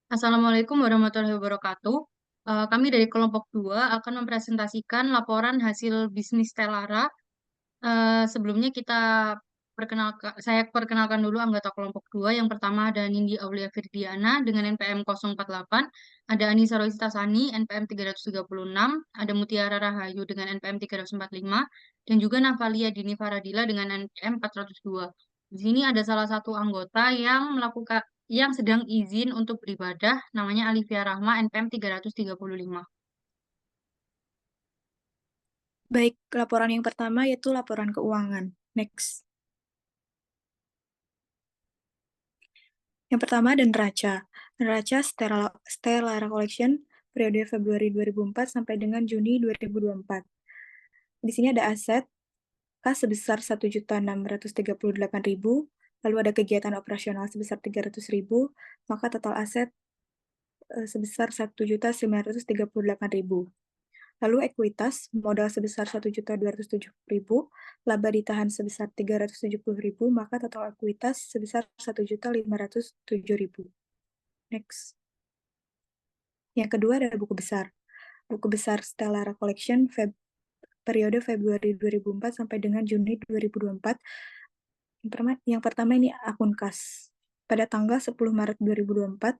Assalamualaikum warahmatullahi wabarakatuh. Kami dari kelompok 2 akan mempresentasikan laporan hasil bisnis Stellara. Sebelumnya saya perkenalkan dulu anggota kelompok 2. Yang pertama ada Nindi Aulia Firdiana dengan NPM 048, ada Anissa Roistasani NPM 336, ada Mutiara Rahayu dengan NPM 345, dan juga Navalia Dini Faradila dengan NPM 402. Di sini ada salah satu anggota yang sedang izin untuk beribadah, namanya Alivia Rahma, NPM 335. Baik, laporan yang pertama yaitu laporan keuangan. Next. Yang pertama ada neraca. Neraca Stellara Collection periode Februari 2004 sampai dengan Juni 2024. Di sini ada aset kas sebesar 1.638.000, lalu ada kegiatan operasional sebesar 300.000, maka total aset sebesar 1.938.000. Lalu ekuitas modal sebesar 1.207.000, laba ditahan sebesar 370.000, maka total ekuitas sebesar 1.507.000. Next. Yang kedua ada buku besar. Buku besar Stellara Collection periode Februari 2004 sampai dengan Juni 2024. Yang pertama ini akun kas. Pada tanggal 10 Maret 2024,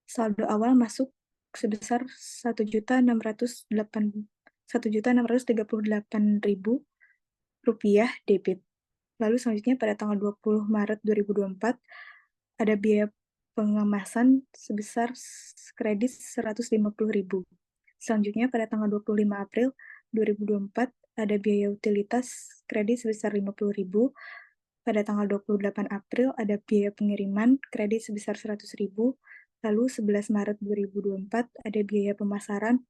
saldo awal masuk sebesar 1.638.000 rupiah debit. Lalu selanjutnya pada tanggal 20 Maret 2024 ada biaya pengemasan sebesar kredit 150.000. Selanjutnya pada tanggal 25 April 2024 ada biaya utilitas kredit sebesar 50.000. Pada tanggal 28 April ada biaya pengiriman kredit sebesar 100.000. Lalu 11 Maret 2024 ada biaya pemasaran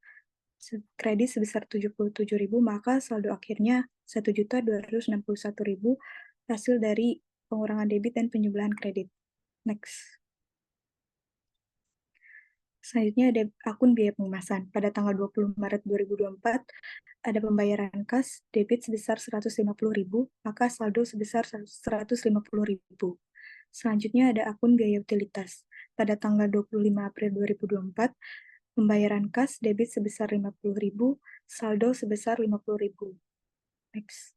kredit sebesar 77.000, maka saldo akhirnya 1.261.000 hasil dari pengurangan debit dan penjumlahan kredit. Next. Selanjutnya ada akun biaya pengemasan. Pada tanggal 20 Maret 2024 ada pembayaran kas debit sebesar 150.000, maka saldo sebesar 150.000. Selanjutnya ada akun biaya utilitas. Pada tanggal 25 April 2024 pembayaran kas debit sebesar 50.000, saldo sebesar 50.000. Next.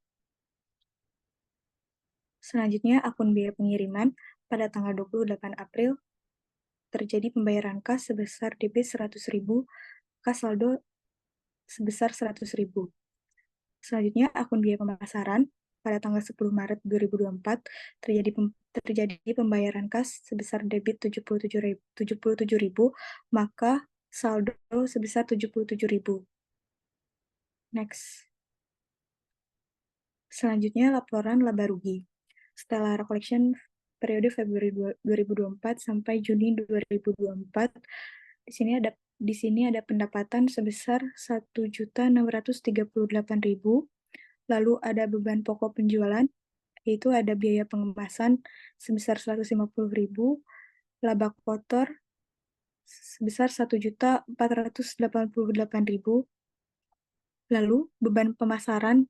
Selanjutnya akun biaya pengiriman. Pada tanggal 28 April terjadi pembayaran kas sebesar debit 100.000, kas saldo sebesar 100.000. Selanjutnya akun biaya pemasaran. Pada tanggal 10 Maret 2024 terjadi pembayaran kas sebesar debit 77.000, maka saldo sebesar 77.000. Next. Selanjutnya laporan laba rugi. Stellara Collection periode Februari 2024 sampai Juni 2024. Di sini ada pendapatan sebesar 1.638.000. Lalu ada beban pokok penjualan, yaitu ada biaya pengemasan sebesar 150.000, laba kotor sebesar 1.488.000. Lalu beban pemasaran,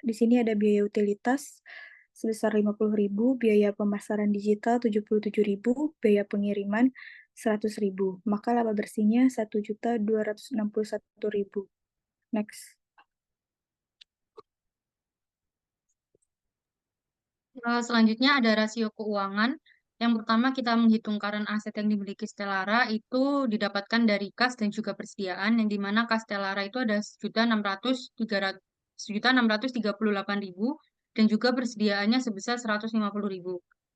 di sini ada biaya utilitas sebesar 50.000, biaya pemasaran digital 77.000, biaya pengiriman 100.000. Maka laba bersihnya 1.261.000. Next. Selanjutnya ada rasio keuangan. Yang pertama kita menghitung current aset yang dimiliki Stellara itu didapatkan dari kas dan juga persediaan, yang dimana kas Stellara itu ada 1.638.000 dan juga persediaannya sebesar 150.000.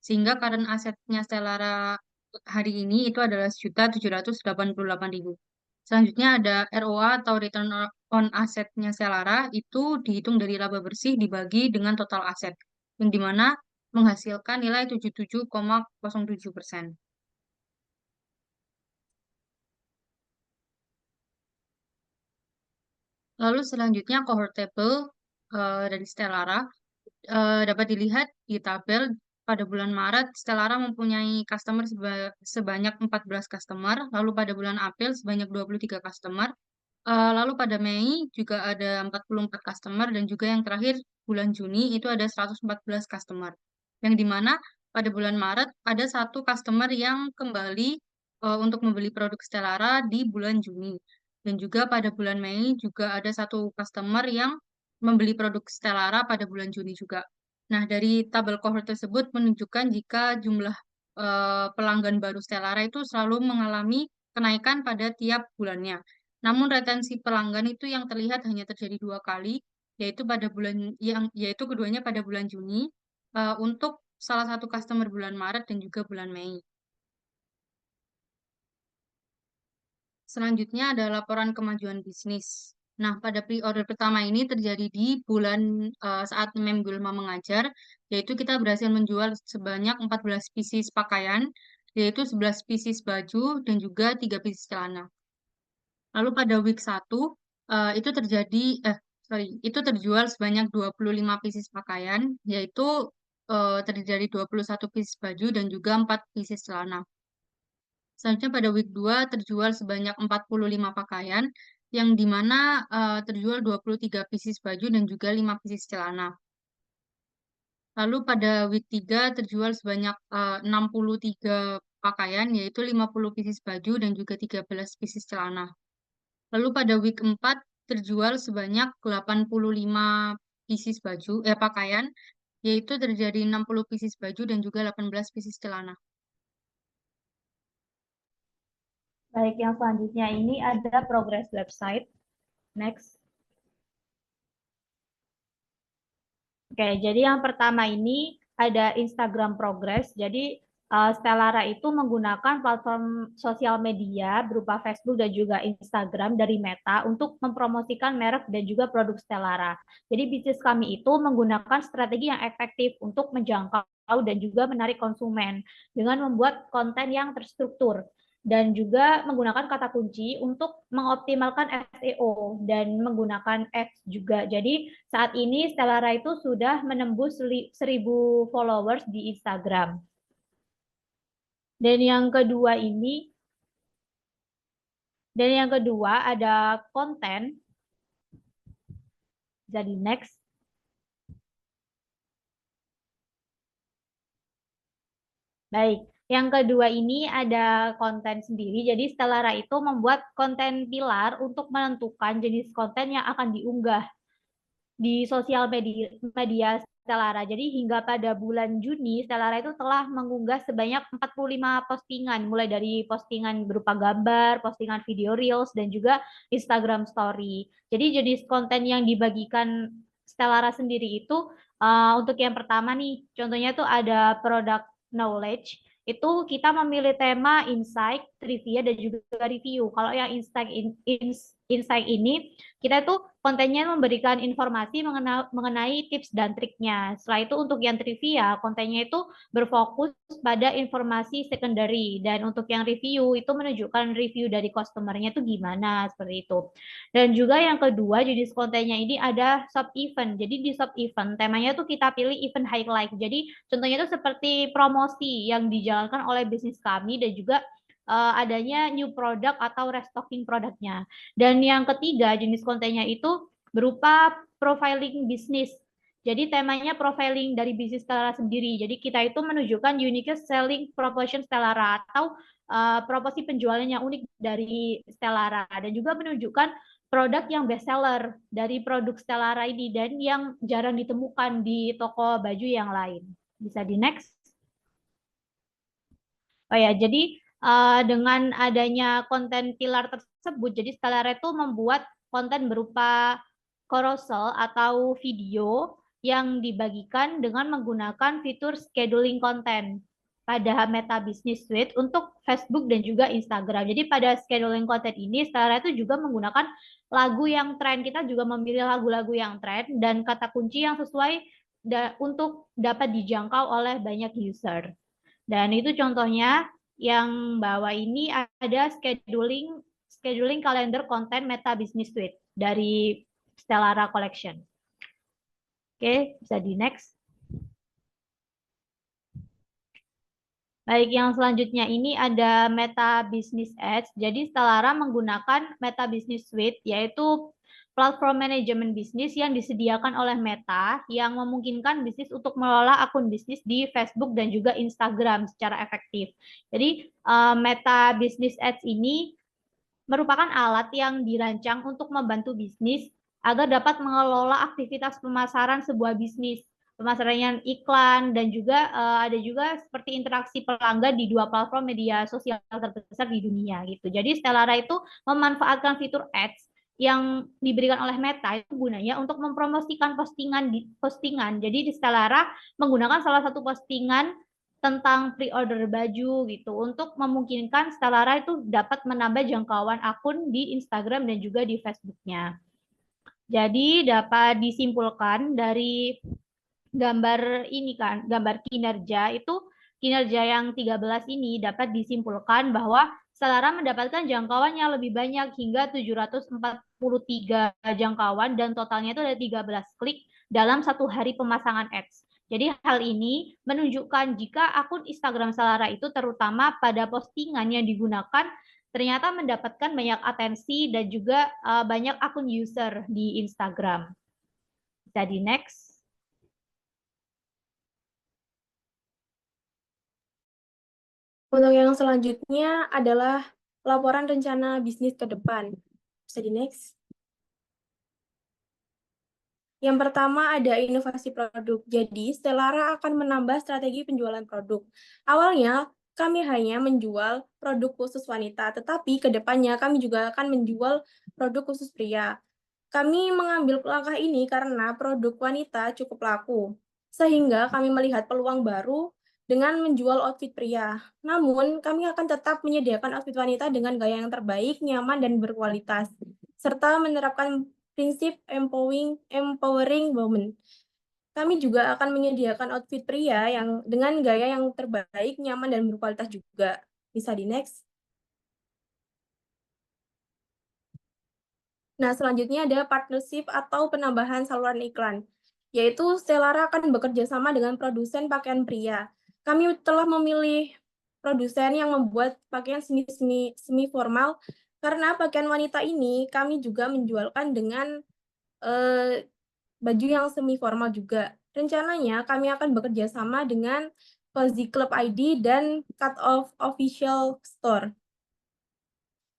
Sehingga current asetnya Stellara hari ini itu adalah 1.788.000. Selanjutnya ada ROA atau return on asetnya Stellara itu dihitung dari laba bersih dibagi dengan total aset, yang dimana menghasilkan nilai 77,07%. Lalu selanjutnya cohort table dari Stellara dapat dilihat di tabel. Pada bulan Maret, Stellara mempunyai customer sebanyak 14 customer, lalu pada bulan April sebanyak 23 customer, lalu pada Mei juga ada 44 customer, dan juga yang terakhir bulan Juni itu ada 114 customer. Yang dimana pada bulan Maret ada satu customer yang kembali untuk membeli produk Stellara di bulan Juni. Dan juga pada bulan Mei juga ada satu customer yang membeli produk Stellara pada bulan Juni juga. Nah, dari tabel cohort tersebut menunjukkan jika jumlah pelanggan baru Stellara itu selalu mengalami kenaikan pada tiap bulannya. Namun retensi pelanggan itu yang terlihat hanya terjadi 2 kali, yaitu keduanya pada bulan Juni untuk salah satu customer bulan Maret dan juga bulan Mei. Selanjutnya ada laporan kemajuan bisnis. Nah, pada pre-order pertama ini terjadi di bulan saat Mem Gulma mengajar, yaitu kita berhasil menjual sebanyak 14 pieces pakaian, yaitu 11 pieces baju dan juga 3 pieces celana. Lalu pada week 1 itu itu terjual sebanyak 25 pieces pakaian, yaitu terdiri dari 21 pieces baju dan juga 4 pieces celana. Selanjutnya pada week 2 terjual sebanyak 45 pakaian, yang dimana terjual 23 pieces baju dan juga 5 pieces celana. Lalu pada week 3 terjual sebanyak 63 pakaian, yaitu 50 pieces baju dan juga 13 pieces celana. Lalu pada week 4 terjual sebanyak 85 pieces pakaian, yaitu terjadi 60 pieces baju dan juga 18 pieces celana. Baik, yang selanjutnya ini ada progress website. Next. Oke, jadi yang pertama ini ada Instagram progress. Jadi Stellara itu menggunakan platform sosial media berupa Facebook dan juga Instagram dari Meta untuk mempromosikan merek dan juga produk Stellara. Jadi bisnis kami itu menggunakan strategi yang efektif untuk menjangkau dan juga menarik konsumen dengan membuat konten yang terstruktur dan juga menggunakan kata kunci untuk mengoptimalkan SEO dan menggunakan ads juga. Jadi saat ini Stellara itu sudah menembus 1.000 followers di Instagram. Dan yang kedua ada konten. Jadi next. Baik, yang kedua ini ada konten sendiri. Jadi Stellara itu membuat konten pilar untuk menentukan jenis konten yang akan diunggah di sosial media Stellara. Jadi hingga pada bulan Juni, Stellara itu telah mengunggah sebanyak 45 postingan, mulai dari postingan berupa gambar, postingan video reels, dan juga Instagram story. Jadi jenis konten yang dibagikan Stellara sendiri itu, untuk yang pertama nih, contohnya tuh ada product knowledge, itu kita memilih tema insight, trivia, dan juga review. Kalau yang insight ini, kita tuh kontennya memberikan informasi mengenai tips dan triknya. Setelah itu untuk yang trivia, kontennya itu berfokus pada informasi secondary. Dan untuk yang review, itu menunjukkan review dari customer-nya itu gimana, seperti itu. Dan juga yang kedua, jenis kontennya ini ada sub-event. Jadi di sub-event, temanya tuh kita pilih event highlight. Jadi contohnya itu seperti promosi yang dijalankan oleh bisnis kami dan juga adanya new product atau restocking produknya. Dan yang ketiga, jenis kontennya itu berupa profiling bisnis. Jadi temanya profiling dari bisnis Stellara sendiri. Jadi kita itu menunjukkan unique selling proposition Stellara atau proporsi penjualan yang unik dari Stellara. Dan juga menunjukkan produk yang best seller dari produk Stellara ini dan yang jarang ditemukan di toko baju yang lain. Bisa di next. Oh ya, jadi dengan adanya konten pilar tersebut, jadi Stellara itu membuat konten berupa carousel atau video yang dibagikan dengan menggunakan fitur scheduling konten pada Meta Business Suite untuk Facebook dan juga Instagram. Jadi pada scheduling konten ini, Stellara itu juga menggunakan lagu yang tren. Kita juga memilih lagu-lagu yang tren dan kata kunci yang sesuai untuk dapat dijangkau oleh banyak user. Dan itu contohnya yang bawah ini ada scheduling kalender konten Meta Business Suite dari Stellara Collection. Oke, bisa di next. Baik, yang selanjutnya ini ada Meta Business Ads. Jadi Stellara menggunakan Meta Business Suite, yaitu platform manajemen bisnis yang disediakan oleh Meta yang memungkinkan bisnis untuk mengelola akun bisnis di Facebook dan juga Instagram secara efektif. Jadi Meta Business Ads ini merupakan alat yang dirancang untuk membantu bisnis agar dapat mengelola aktivitas pemasaran sebuah bisnis, pemasaran iklan, dan juga ada juga seperti interaksi pelanggan di dua platform media sosial terbesar di dunia gitu. Jadi Stellara itu memanfaatkan fitur ads yang diberikan oleh Meta itu gunanya untuk mempromosikan postingan. Jadi di Stellara menggunakan salah satu postingan tentang pre-order baju gitu untuk memungkinkan Stellara itu dapat menambah jangkauan akun di Instagram dan juga di Facebook-nya. Jadi dapat disimpulkan dari gambar ini kan, gambar kinerja itu kinerja yang 13 ini dapat disimpulkan bahwa Stellara mendapatkan jangkauan yang lebih banyak hingga 743 jangkauan dan totalnya itu ada 13 klik dalam satu hari pemasangan ads. Jadi hal ini menunjukkan jika akun Instagram Stellara itu terutama pada postingan yang digunakan ternyata mendapatkan banyak atensi dan juga banyak akun user di Instagram. Jadi next. Untuk yang selanjutnya adalah laporan rencana bisnis ke depan. Bisa di next. Yang pertama ada inovasi produk. Jadi, Stellara akan menambah strategi penjualan produk. Awalnya, kami hanya menjual produk khusus wanita, tetapi ke depannya kami juga akan menjual produk khusus pria. Kami mengambil langkah ini karena produk wanita cukup laku, sehingga kami melihat peluang baru dengan menjual outfit pria. Namun, kami akan tetap menyediakan outfit wanita dengan gaya yang terbaik, nyaman, dan berkualitas, serta menerapkan prinsip empowering women. Kami juga akan menyediakan outfit pria yang dengan gaya yang terbaik, nyaman, dan berkualitas juga. Bisa di next. Nah, selanjutnya ada partnership atau penambahan saluran iklan, yaitu Stellara akan bekerja sama dengan produsen pakaian pria. Kami telah memilih produsen yang membuat pakaian semi formal karena pakaian wanita ini kami juga menjualkan dengan baju yang semi formal juga. Rencananya kami akan bekerja sama dengan Cozy Club ID dan Cut Off Official Store.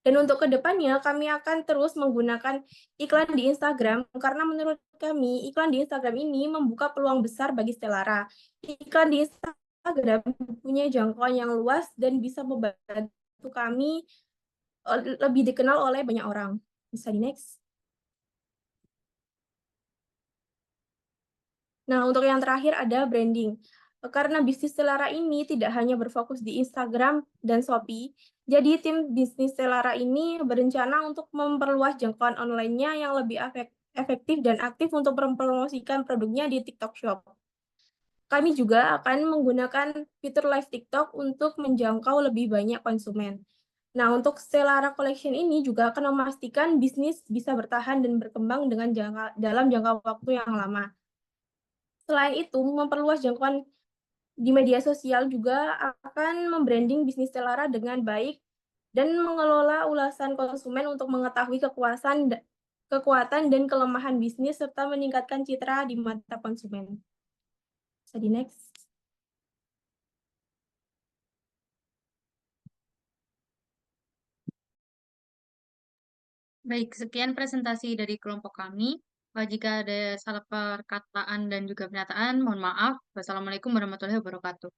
Dan untuk kedepannya, kami akan terus menggunakan iklan di Instagram, karena menurut kami, iklan di Instagram ini membuka peluang besar bagi Stellara. Iklan di Instagram punya jangkauan yang luas dan bisa membantu kami lebih dikenal oleh banyak orang. Bisa di next. Nah, untuk yang terakhir ada branding. Karena bisnis Stellara ini tidak hanya berfokus di Instagram dan Shopee, jadi tim bisnis Stellara ini berencana untuk memperluas jangkauan online-nya yang lebih efektif dan aktif untuk mempromosikan produknya di TikTok Shop. Kami juga akan menggunakan fitur live TikTok untuk menjangkau lebih banyak konsumen. Nah, untuk Stellara Collection ini juga akan memastikan bisnis bisa bertahan dan berkembang dalam jangka waktu yang lama. Selain itu, memperluas jangkauan di media sosial juga akan membranding bisnis Stellara dengan baik dan mengelola ulasan konsumen untuk mengetahui kekuatan dan kelemahan bisnis serta meningkatkan citra di mata konsumen. Bisa di next. Baik, sekian presentasi dari kelompok kami. Jika ada salah perkataan dan juga pernyataan, mohon maaf. Wassalamualaikum warahmatullahi wabarakatuh.